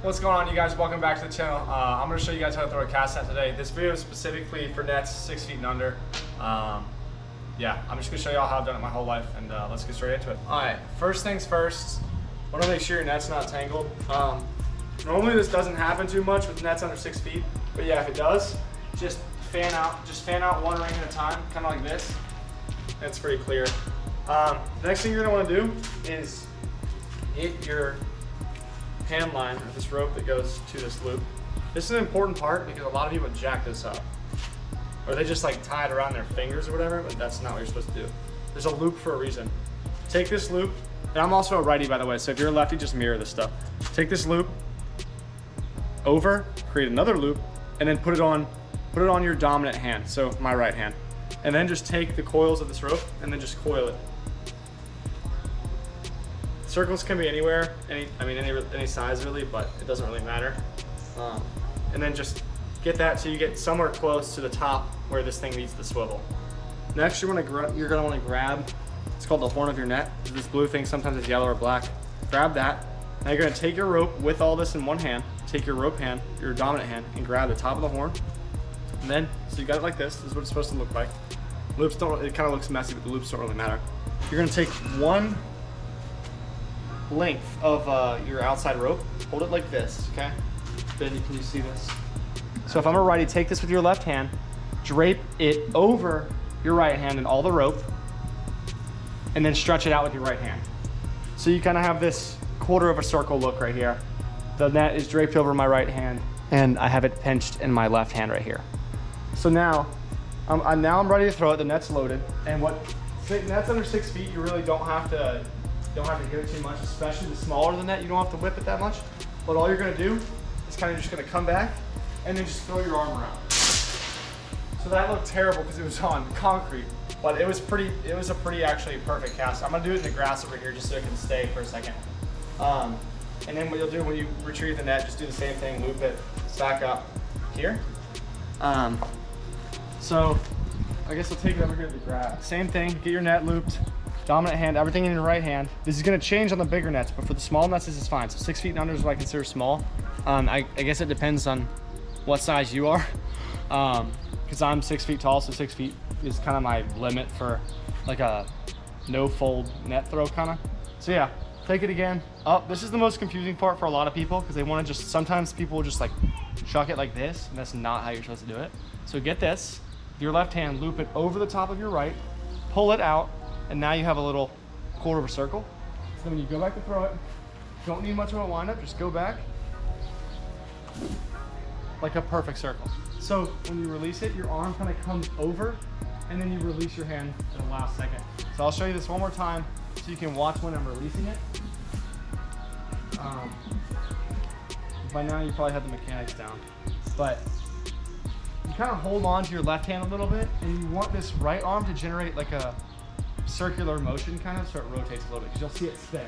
What's going on, you guys? Welcome back to the channel. I'm going to show you guys how to throw a cast net today. This video is specifically for nets 6 feet and under. Yeah, I'm just going to show you all how I've done it my whole life, and let's get straight into it. Alright, first things first, want to make sure your net's not tangled. Normally this doesn't happen too much with nets under 6 feet, but yeah, if it does, just fan out one ring at a time, kind of like this. That's pretty clear. Next thing you're going to want to do is hit your hand line or this rope that goes to this loop. This is an important part because a lot of people jack this up, or they just like tie it around their fingers or whatever, but that's not what you're supposed to do. There's a loop for a reason. Take this loop, and I'm also a righty, by the way, so if you're a lefty, just mirror this stuff. Take this loop over, create another loop, and then put it on your dominant hand, so my right hand, and then just take the coils of this rope and then just coil it. Circles can be anywhere, any size really, but it doesn't really matter. And then just get that so you get somewhere close to the top where this thing meets the swivel. Next, you're gonna want to grab, it's called the horn of your net. This blue thing, sometimes it's yellow or black. Grab that. Now you're gonna take your rope with all this in one hand, take your rope hand, your dominant hand, and grab the top of the horn. And then, so you got it like this is what it's supposed to look like. Loops don't, it kind of looks messy, but the loops don't really matter. You're gonna take one length of your outside rope, hold it like this, okay? Then can you see this? So if I'm a righty, take this with your left hand, drape it over your right hand and all the rope, and then stretch it out with your right hand. So you kind of have this quarter of a circle look right here. The net is draped over my right hand, and I have it pinched in my left hand right here. So now I'm ready to throw it. The net's loaded, and nets under 6 feet, you really don't have to give it too much, especially the smaller the net. You don't have to whip it that much. But all you're gonna do is kind of just gonna come back and then just throw your arm around. So that looked terrible because it was on concrete, but it was a pretty actually perfect cast. I'm gonna do it in the grass over here just so it can stay for a second. And then what you'll do when you retrieve the net, just do the same thing, loop it back up here. So I guess we'll take it over here to the grass. Same thing, get your net looped, dominant hand, everything in your right hand. This is gonna change on the bigger nets, but for the small nets, this is fine. So 6 feet and under is what I consider small. I guess it depends on what size you are. Because I'm 6 feet tall, so 6 feet is kind of my limit for like a no fold net throw kind of. So yeah, take it again. This is the most confusing part for a lot of people because they want to sometimes people will just like chuck it like this, and that's not how you're supposed to do it. So get this, with your left hand, loop it over the top of your right, pull it out, and now you have a little quarter of a circle. So when you go back to throw it, don't need much of a windup, just go back like a perfect circle. So when you release it, your arm kind of comes over, and then you release your hand at the last second. So I'll show you this one more time so you can watch when I'm releasing it. By now you probably have the mechanics down, but you kind of hold on to your left hand a little bit, and you want this right arm to generate like a circular motion kind of, so it rotates a little bit because you'll see it spin.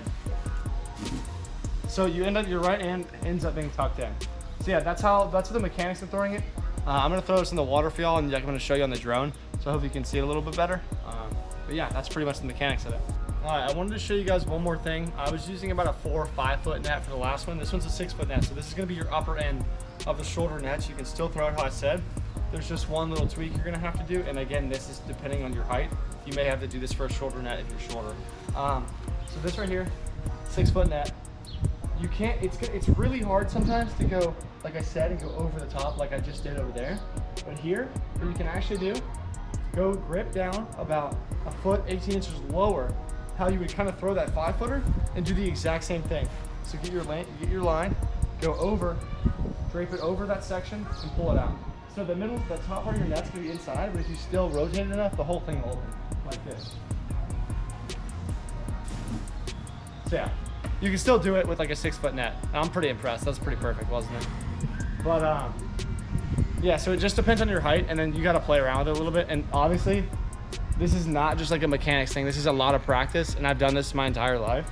So you your right hand ends up being tucked in. So yeah, that's the mechanics of throwing it. I'm gonna throw this in the water for y'all, and I'm gonna show you on the drone, so I hope you can see it a little bit better. But yeah, that's pretty much the mechanics of it. All right, I wanted to show you guys one more thing. I was using about a 4 or 5 foot net for the last one. This one's a 6 foot net, so this is gonna be your upper end of the shoulder net. You can still throw it how I said. There's just one little tweak you're gonna have to do, and again, this is depending on your height. You may have to do this for a shoulder net if you're shorter. So this right here, 6 foot net. You can't, it's really hard sometimes to go, like I said, and go over the top like I just did over there. But here, what you can actually do, go grip down about a foot, 18 inches lower, how you would kind of throw that 5 footer, and do the exact same thing. So get your line, go over, drape it over that section, and pull it out. So the top part of your net's gonna be inside, but if you still rotate it enough, the whole thing will open, like this. So yeah, you can still do it with like a 6 foot net. I'm pretty impressed. That's pretty perfect, wasn't it? But yeah, so it just depends on your height, and then you gotta play around with it a little bit. And obviously, this is not just like a mechanics thing. This is a lot of practice, and I've done this my entire life.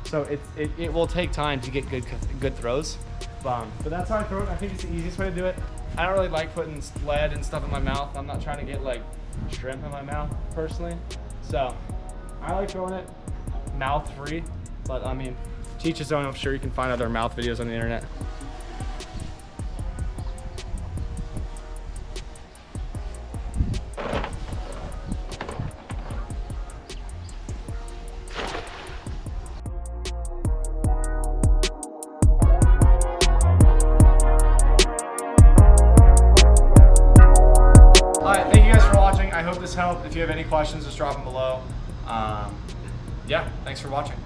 So it will take time to get good throws. But that's how I throw it. I think it's the easiest way to do it. I don't really like putting lead and stuff in my mouth. I'm not trying to get like shrimp in my mouth personally. So I like throwing it mouth free, but I mean, to each his own. I'm sure you can find other mouth videos on the internet. this helped. If you have any questions, just drop them below. Yeah, thanks for watching.